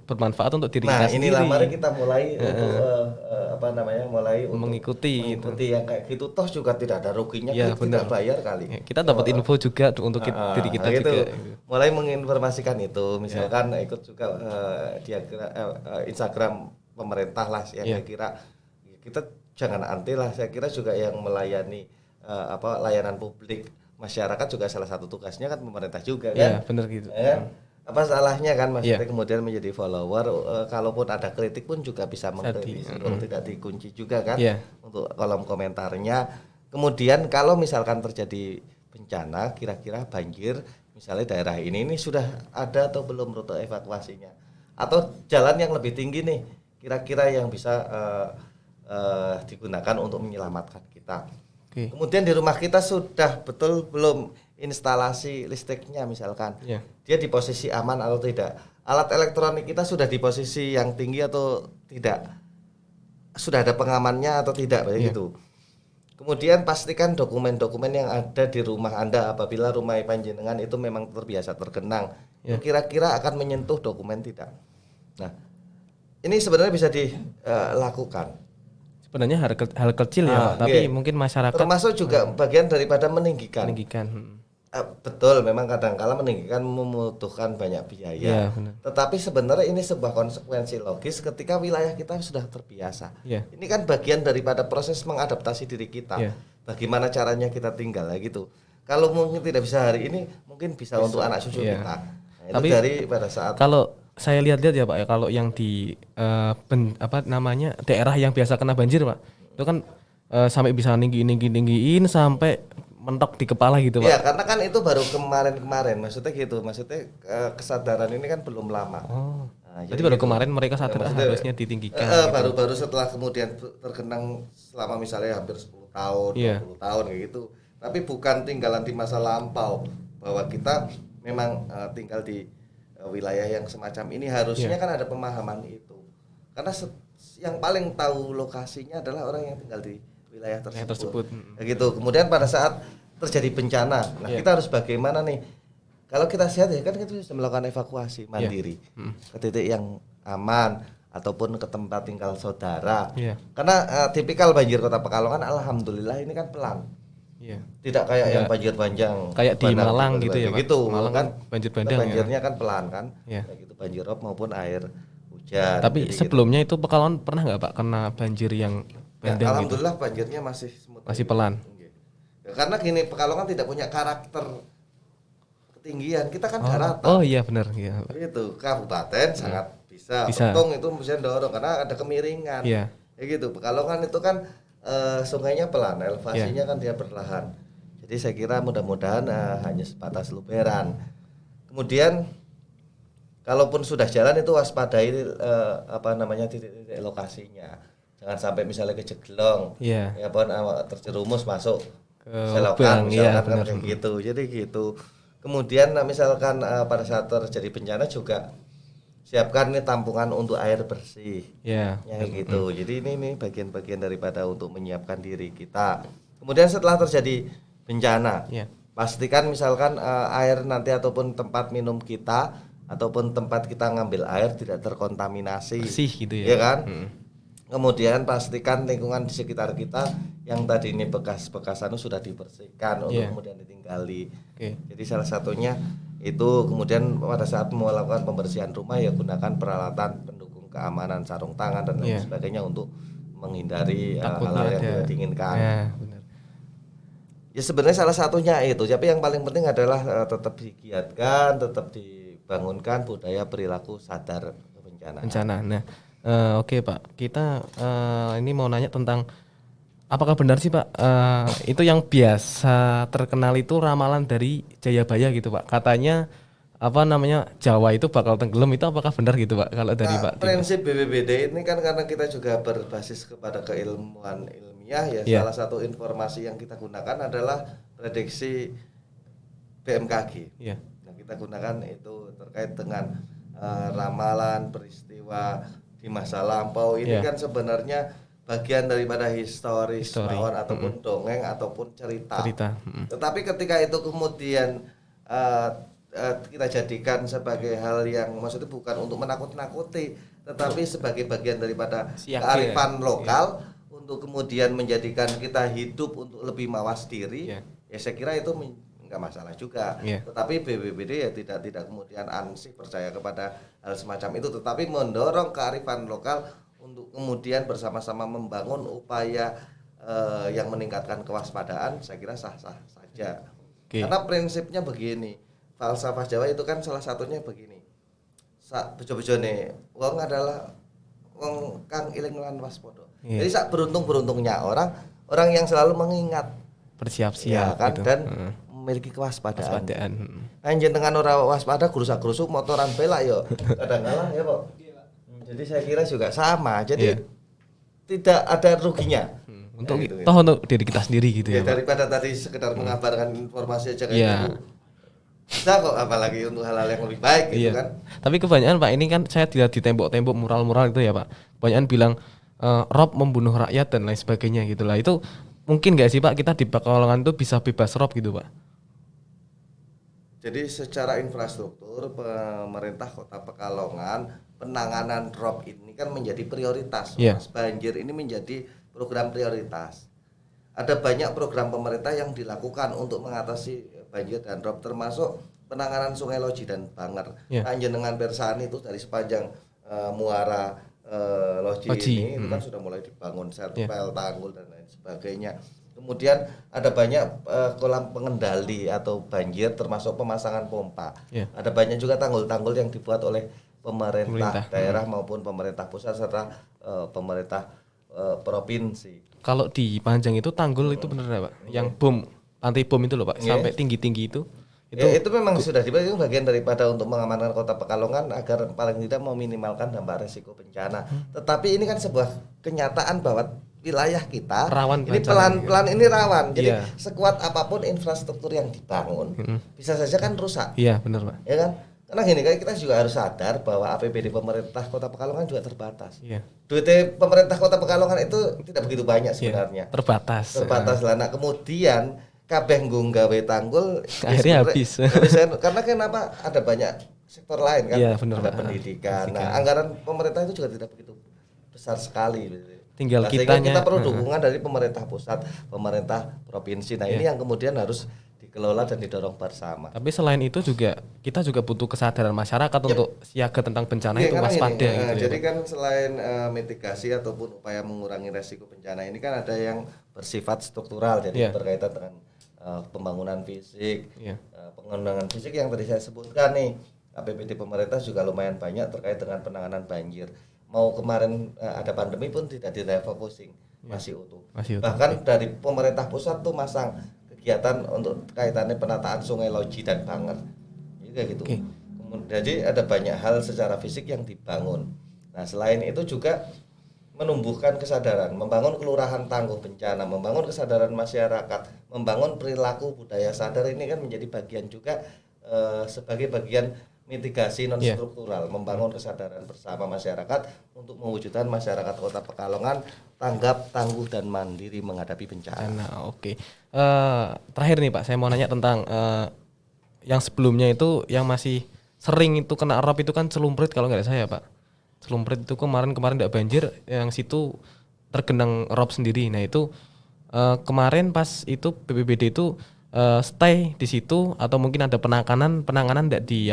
bermanfaat untuk diri kita sendiri. Nah inilah mari kita mulai untuk mengikuti yang kayak gitu. Toh juga tidak ada ruginya, ya, kita bayar kali. Kita dapat info juga untuk diri kita gitu. Juga. Mulai menginformasikan itu, misalkan ikut juga Instagram pemerintah lah yang saya kira kita jangan anti lah, saya kira juga yang melayani layanan publik masyarakat juga salah satu tugasnya kan pemerintah juga kan. Iya, benar gitu. Apa salahnya kan maksudnya kemudian menjadi follower, kalaupun ada kritik pun juga bisa mengkritik, tidak dikunci juga kan untuk kolom komentarnya. Kemudian kalau misalkan terjadi bencana, kira-kira banjir, misalnya daerah ini sudah ada atau belum rute evakuasinya, atau jalan yang lebih tinggi nih, kira-kira yang bisa digunakan untuk menyelamatkan kita. Kemudian di rumah kita sudah betul belum instalasi listriknya misalkan. Dia di posisi aman atau tidak. Alat elektronik kita sudah di posisi yang tinggi atau tidak. Sudah ada pengamannya atau tidak begitu. Kemudian pastikan dokumen-dokumen yang ada di rumah Anda apabila rumah panjenengan itu memang terbiasa tergenang. Kira-kira akan menyentuh dokumen tidak. Nah, ini sebenarnya bisa dilakukan. Sebenarnya hal kecil ya Pak, tapi mungkin masyarakat termasuk juga bagian daripada meninggikan. Betul, memang kadang-kala meninggikan membutuhkan banyak biaya. Tetapi sebenarnya ini sebuah konsekuensi logis ketika wilayah kita sudah terbiasa. Ini kan bagian daripada proses mengadaptasi diri kita. Bagaimana caranya kita tinggal gitu. Kalau mungkin tidak bisa hari ini, mungkin bisa untuk anak cucu kita. Nah, itu tapi dari pada saat kalau saya lihat-lihat ya Pak ya, kalau yang di daerah yang biasa kena banjir Pak, itu kan sampai bisa ninggiin sampai mentok di kepala gitu Pak. Iya, karena kan itu baru kemarin-kemarin, maksudnya gitu. Maksudnya kesadaran ini kan belum lama. Nah, jadi baru kemarin mereka sadar harusnya ditinggikan. Baru-baru setelah kemudian tergenang selama misalnya hampir 10 tahun, 20 tahun kayak gitu. Tapi bukan tinggalan di masa lampau bahwa kita memang tinggal di wilayah yang semacam ini, harusnya kan ada pemahaman itu. Karena yang paling tahu lokasinya adalah orang yang tinggal di wilayah tersebut. Gitu. Kemudian pada saat terjadi bencana, nah kita harus bagaimana nih? Kalau kita sehat ya kan kita bisa melakukan evakuasi mandiri ke titik yang aman ataupun ke tempat tinggal saudara. Karena tipikal banjir Kota Pekalongan alhamdulillah ini kan pelan. Tidak kayak yang banjir panjang kayak di Malang gitu ya Pak. Gitu. Malang kan banjir bandang banjirnya kan pelan kan. Kayak gitu banjir rob maupun air hujan. Tapi sebelumnya itu Pekalongan pernah nggak Pak kena banjir yang bandang alhamdulillah gitu? Banjirnya masih smooth. Masih pelan. Ya, karena gini Pekalongan tidak punya karakter ketinggian. Kita kan daratan. Oh iya benar ya. Itu kabupaten sangat bisa. Untung itu bisa dorong karena ada kemiringan. Ya gitu. Pekalongan itu kan sungainya pelan, elevasinya kan dia perlahan. Jadi saya kira mudah-mudahan hanya sebatas luberan. Kemudian kalaupun sudah jalan itu waspadai titik-titik lokasinya. Jangan sampai misalnya kejeglong, ya terjerumus masuk ke selokan misalkan kan kayak gitu. Jadi gitu. Kemudian misalkan pada saat terjadi bencana juga siapkan nih tampungan untuk air bersih. Gitu. Jadi ini bagian-bagian daripada untuk menyiapkan diri kita. Kemudian setelah terjadi bencana, pastikan misalkan air nanti ataupun tempat minum kita ataupun tempat kita ngambil air tidak terkontaminasi. Bersih gitu ya. Ya kan? Kemudian pastikan lingkungan di sekitar kita yang tadi ini bekas-bekas sudah dibersihkan untuk kemudian ditinggali. Jadi salah satunya itu kemudian pada saat melakukan pembersihan rumah ya gunakan peralatan pendukung keamanan, sarung tangan dan lain sebagainya untuk menghindari hal-hal yang tidak diinginkan. Ya sebenarnya salah satunya itu, tapi yang paling penting adalah tetap digiatkan, tetap dibangunkan budaya perilaku sadar bencana. Nah, oke Pak, kita ini mau nanya tentang apakah benar sih Pak itu yang biasa terkenal itu ramalan dari Jayabaya gitu Pak? Katanya Jawa itu bakal tenggelam, itu apakah benar gitu Pak kalau dari Pak? Prinsip BPBD ini kan karena kita juga berbasis kepada keilmuan ilmiah ya. Salah satu informasi yang kita gunakan adalah prediksi BMKG. Nah, kita gunakan itu terkait dengan ramalan peristiwa di masa lampau ini kan sebenarnya bagian daripada histori. Ataupun dongeng ataupun cerita. Tetapi ketika itu kemudian kita jadikan sebagai hal yang maksudnya bukan untuk menakut-nakuti, tetapi sebagai bagian daripada kearifan lokal untuk kemudian menjadikan kita hidup untuk lebih mawas diri, ya saya kira itu enggak masalah juga. Tetapi BPBD ya tidak kemudian ansih percaya kepada hal semacam itu, tetapi mendorong kearifan lokal untuk kemudian bersama-sama membangun upaya yang meningkatkan kewaspadaan. Saya kira sah-sah saja. Karena prinsipnya begini, falsafah Jawa itu kan salah satunya begini. Sak bejo-bejone wong adalah wong kang iling lan waspada. Jadi sak beruntung-beruntungnya orang yang selalu mengingat, bersiap-siap kan, gitu. Dan memiliki kewaspadaan. Anjen dengan orang waspada gerusak-gerusuk motoran belak yo. Kadang-kadang ya, Pak. Jadi saya kira juga sama. Jadi tidak ada ruginya. Untuk untuk diri kita sendiri gitu ya. Daripada tadi sekedar mengabarkan informasi aja kayak gitu. Bisa kok, apalagi untuk hal-hal yang lebih baik gitu kan. Tapi kebanyakan Pak ini kan saya lihat di tembok-tembok mural-mural itu ya Pak. Kebanyakan bilang Rob membunuh rakyat dan lain sebagainya gitulah. Itu mungkin nggak sih Pak kita di Pekalongan itu bisa bebas Rob gitu Pak? Jadi secara infrastruktur pemerintah Kota Pekalongan penanganan Rob ini kan menjadi prioritas. Mas, banjir ini menjadi program prioritas. Ada banyak program pemerintah yang dilakukan untuk mengatasi banjir dan rob, termasuk penanganan Sungai Loji dan Banger. Panjenengan Persani itu dari sepanjang muara Loji ini itu kan sudah mulai dibangun serpel, tanggul dan lain sebagainya. Kemudian ada banyak kolam pengendali atau banjir, termasuk pemasangan pompa. Ada banyak juga tanggul-tanggul yang dibuat oleh pemerintah daerah maupun pemerintah pusat serta pemerintah provinsi. Kalau di Panjang itu tanggul itu benar ya Pak? Yang bom, anti bom itu loh Pak, sampai tinggi-tinggi itu. Itu memang sudah itu bagian daripada untuk mengamankan Kota Pekalongan agar paling tidak meminimalkan dampak resiko bencana. Tetapi ini kan sebuah kenyataan bahwa wilayah kita rawan ini pelan-pelan ini rawan. Jadi sekuat apapun infrastruktur yang dibangun bisa saja kan rusak. Iya, benar Pak. Ya kan? Karena gini, kita juga harus sadar bahwa APBD pemerintah Kota Pekalongan juga terbatas. Duit pemerintah Kota Pekalongan itu tidak begitu banyak sebenarnya. Terbatas lah. Nah, kemudian kabeh nggo gawe tanggul akhirnya habis. Karena kenapa ada banyak sektor lain kan? Ada pendidikan. Nah, anggaran pemerintah itu juga tidak begitu besar sekali. Tinggal kita perlu dukungan dari pemerintah pusat, pemerintah provinsi. Nah, ini yang kemudian harus dikelola dan didorong bersama. Tapi selain itu juga kita juga butuh kesadaran masyarakat untuk siaga tentang bencana itu waspada gitu. Jadi kan selain mitigasi ataupun upaya mengurangi resiko bencana ini kan ada yang bersifat struktural, jadi berkaitan dengan pembangunan fisik, pengembangan fisik yang tadi saya sebutkan nih. APBD pemerintah juga lumayan banyak terkait dengan penanganan banjir. Mau kemarin ada pandemi pun tidak direfocusing, masih utuh. Bahkan dari pemerintah pusat tuh masang kegiatan untuk kaitannya penataan Sungai Loji dan Banger. Kayak gitu. Jadi ada banyak hal secara fisik yang dibangun. Nah, selain itu juga menumbuhkan kesadaran, membangun kelurahan tangguh bencana, membangun kesadaran masyarakat, membangun perilaku budaya sadar ini kan menjadi bagian juga sebagai bagian mitigasi non struktural, membangun kesadaran bersama masyarakat untuk mewujudkan masyarakat Kota Pekalongan tanggap, tangguh dan mandiri menghadapi bencana. Terakhir nih Pak, saya mau nanya tentang yang sebelumnya itu yang masih sering itu kena rob itu kan Celumprit kalau nggak saya Pak. Celumprit itu kemarin tidak banjir, yang situ tergenang rob sendiri. Nah itu kemarin pas itu BPBD itu stay di situ atau mungkin ada penanganan enggak di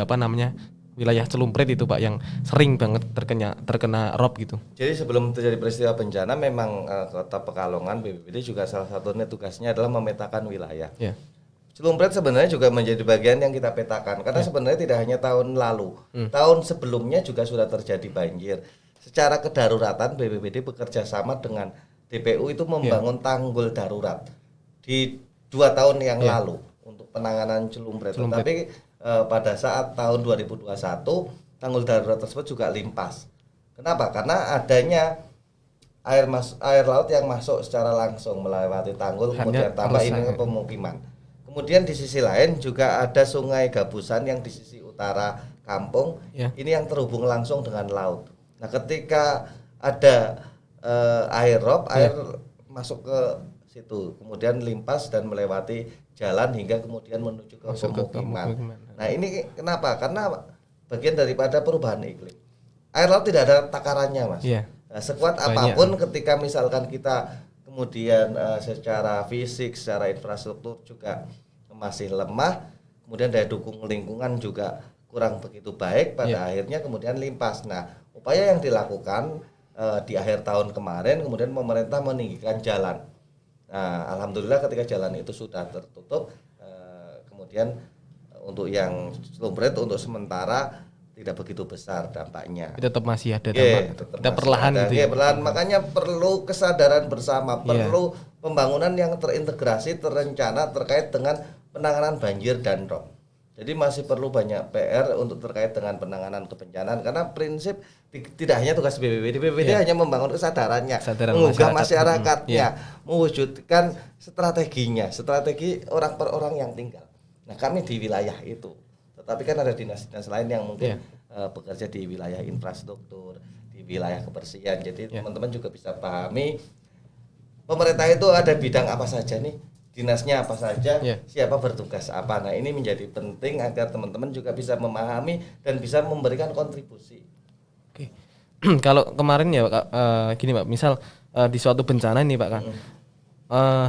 wilayah Celumprit itu Pak yang sering banget terkena rob gitu. Jadi sebelum terjadi peristiwa bencana memang Kota Pekalongan BPBD juga salah satunya tugasnya adalah memetakan wilayah. Celumprit sebenarnya juga menjadi bagian yang kita petakan karena sebenarnya tidak hanya tahun lalu, tahun sebelumnya juga sudah terjadi banjir. Secara kedaruratan BPBD bekerja sama dengan DPU itu membangun tanggul darurat di 2 tahun yang lalu untuk penanganan Celumprit. Tapi pada saat tahun 2021 tanggul darurat tersebut juga limpas. Kenapa? Karena adanya air laut yang masuk secara langsung melewati tanggul kemudian tambah ini ke pemukiman. Kemudian di sisi lain juga ada Sungai Gabusan yang di sisi utara kampung. Ini yang terhubung langsung dengan laut. Nah, ketika ada air rob, air masuk ke situ, kemudian limpas dan melewati jalan hingga kemudian menuju ke pemukiman. Nah, ini kenapa? Karena bagian daripada perubahan iklim. Air laut tidak ada takarannya, Mas. Nah, sekuat apapun ketika misalkan kita kemudian secara fisik, secara infrastruktur juga masih lemah, kemudian daya dukung lingkungan juga kurang begitu baik, pada akhirnya kemudian limpas. Nah, upaya yang dilakukan di akhir tahun kemarin, kemudian pemerintah meninggikan jalan. Nah, alhamdulillah ketika jalan itu sudah tertutup, kemudian untuk yang Celumprit untuk sementara tidak begitu besar dampaknya. Tetap masih ada dampak. Kita perlahan gitu. Perlahan. Makanya perlu kesadaran bersama, perlu pembangunan yang terintegrasi, terencana terkait dengan penanganan banjir dan rob. Jadi masih perlu banyak PR untuk terkait dengan penanganan kebencanaan karena prinsip tidak hanya tugas BPBD hanya membangun kesadarannya, mengubah masyarakatnya, mewujudkan strategi orang per orang yang tinggal. Nah, kami di wilayah itu. Tetapi kan ada dinas-dinas lain yang mungkin bekerja di wilayah infrastruktur, di wilayah kebersihan. Jadi teman-teman juga bisa pahami pemerintah itu ada bidang apa saja nih, dinasnya apa saja, siapa bertugas apa. Nah, ini menjadi penting agar teman-teman juga bisa memahami dan bisa memberikan kontribusi. Oke. Kalau kemarin ya Pak, gini Pak, misal di suatu bencana ini Pak kan,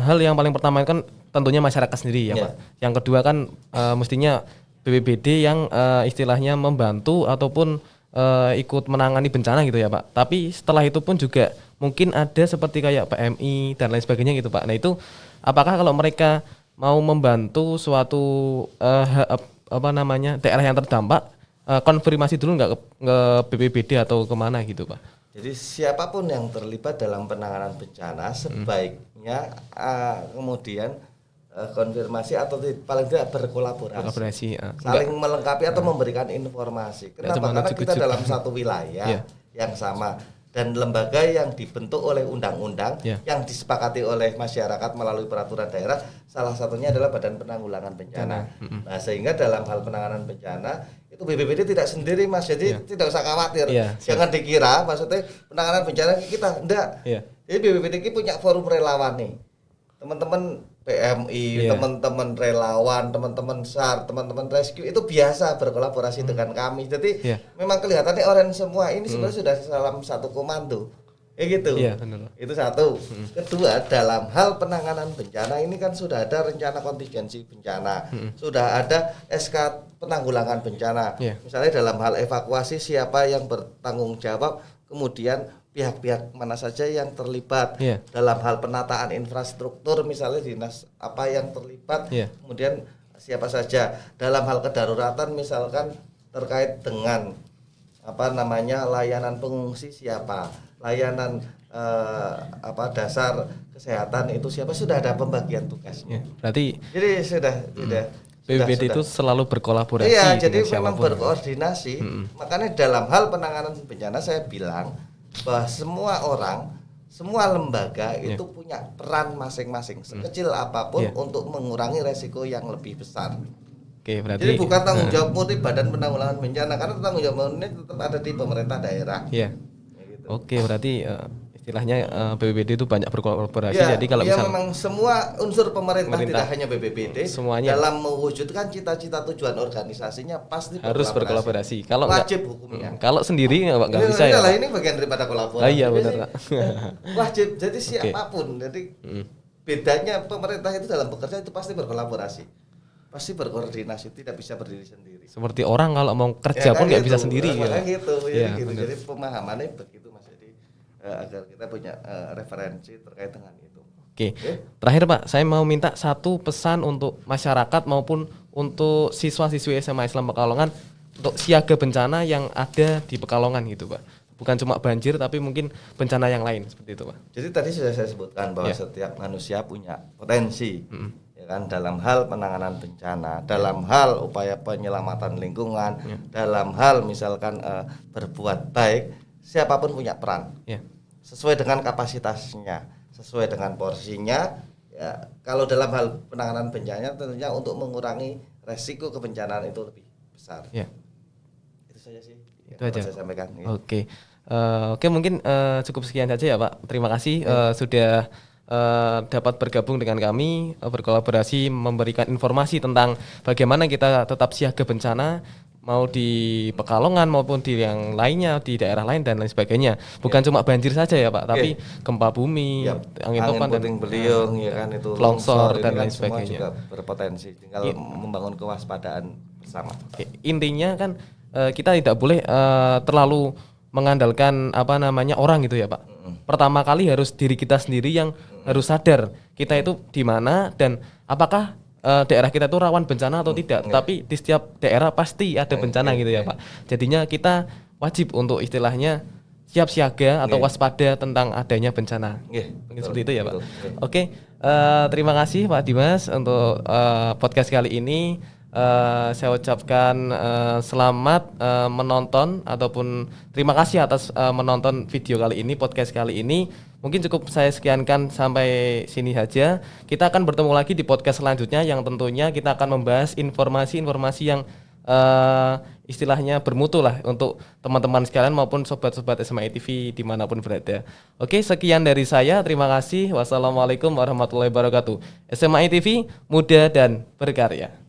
hal yang paling pertama kan tentunya masyarakat sendiri ya Pak. Yang kedua kan mestinya BPBD yang istilahnya membantu ataupun ikut menangani bencana gitu ya Pak. Tapi setelah itu pun juga mungkin ada seperti kayak PMI dan lain sebagainya gitu Pak. Nah itu apakah kalau mereka mau membantu suatu daerah yang terdampak, konfirmasi dulu nggak ke BPBD atau kemana gitu Pak? Jadi siapapun yang terlibat dalam penanganan bencana sebaiknya kemudian konfirmasi atau paling tidak berkolaborasi, saling melengkapi atau memberikan informasi. Kenapa? Karena kita dalam satu wilayah yang sama dan lembaga yang dibentuk oleh undang-undang yang disepakati oleh masyarakat melalui peraturan daerah, salah satunya adalah Badan Penanggulangan Bencana. Nah, sehingga dalam hal penanganan bencana itu BPBD tidak sendiri Mas, jadi tidak usah khawatir. Jangan dikira maksudnya penanganan bencana kita enggak. Jadi BPBD ini punya forum relawan nih. Teman-teman PMI, teman-teman relawan, teman-teman SAR, teman-teman rescue itu biasa berkolaborasi dengan kami. Jadi memang kelihatannya orang semua ini sebenarnya sudah dalam satu komando. Gitu. Itu satu. Kedua, dalam hal penanganan bencana ini kan sudah ada rencana kontingensi bencana. Sudah ada SK penanggulangan bencana. Misalnya dalam hal evakuasi siapa yang bertanggung jawab, kemudian pihak-pihak mana saja yang terlibat dalam hal penataan infrastruktur, misalnya dinas apa yang terlibat, kemudian siapa saja dalam hal kedaruratan misalkan terkait dengan layanan pengungsi siapa, layanan dasar kesehatan itu siapa, sudah ada pembagian tugasnya. Berarti jadi sudah BPBD itu selalu berkolaborasi. Iya, jadi memang berkoordinasi. Makanya dalam hal penanganan bencana saya bilang bahwa semua orang, semua lembaga itu punya peran masing-masing sekecil apapun untuk mengurangi resiko yang lebih besar. Oke, berarti jadi bukan tanggung jawab murni Badan Penanggulangan Bencana, karena tanggung jawab murni tetap ada di pemerintah daerah. Gitu. Oke, berarti istilahnya BPBD itu banyak berkolaborasi. Jadi kalau memang semua unsur pemerintah tidak hanya BPBD semuanya dalam mewujudkan cita-cita tujuan organisasinya pasti harus berkolaborasi. Kalau wajib hukumnya. Kalau sendiri nggak bisa ya. Ini bagian daripada kolaborasi. Iya benar. Wajib. Jadi siapapun. Jadi bedanya pemerintah itu dalam bekerja itu pasti berkolaborasi. Pasti berkoordinasi, tidak bisa berdiri sendiri. Seperti orang kalau mau kerja pun nggak bisa sendiri. Jadi pemahamannya begitu Mas. Agar kita punya referensi terkait dengan itu. Oke. Terakhir Pak, saya mau minta satu pesan untuk masyarakat maupun untuk siswa-siswi SMA Islam Pekalongan untuk siaga bencana yang ada di Pekalongan gitu Pak. Bukan cuma banjir tapi mungkin bencana yang lain seperti itu Pak. Jadi tadi sudah saya sebutkan bahwa setiap manusia punya potensi. Ya kan, dalam hal penanganan bencana, dalam hal upaya penyelamatan lingkungan, dalam hal misalkan berbuat baik, siapapun punya peran. Sesuai dengan kapasitasnya, sesuai dengan porsinya. Ya, kalau dalam hal penanganan bencana tentunya untuk mengurangi resiko kebencanaan itu lebih besar. Itu saja sih. Itu aja saya sampaikan. Oke, mungkin cukup sekian saja ya Pak. Terima kasih sudah dapat bergabung dengan kami, berkolaborasi, memberikan informasi tentang bagaimana kita tetap siaga bencana, mau di Pekalongan maupun di yang lainnya, di daerah lain dan lain sebagainya. Bukan cuma banjir saja ya Pak, tapi gempa bumi, angin topan dan beliung, ya kan, itu longsor dan lain semua sebagainya. Juga berpotensi, tinggal membangun kewaspadaan bersama. Intinya kan kita tidak boleh terlalu mengandalkan orang gitu ya Pak. Pertama kali harus diri kita sendiri yang harus sadar kita itu di mana dan apakah daerah kita itu rawan bencana atau tidak. Tapi di setiap daerah pasti ada bencana gitu ya Pak. Jadinya kita wajib untuk istilahnya siap siaga atau waspada tentang adanya bencana. Mungkin seperti itu ya Pak. Oke, terima kasih Pak Dimas untuk podcast kali ini. Saya ucapkan selamat menonton ataupun terima kasih atas menonton video kali ini, podcast kali ini. Mungkin cukup saya sekiankan sampai sini saja. Kita akan bertemu lagi di podcast selanjutnya yang tentunya kita akan membahas informasi-informasi yang istilahnya bermutu lah untuk teman-teman sekalian maupun sobat-sobat SMAI TV dimanapun berada. Oke, sekian dari saya. Terima kasih. Wassalamualaikum warahmatullahi wabarakatuh. SMAI TV, muda dan berkarya.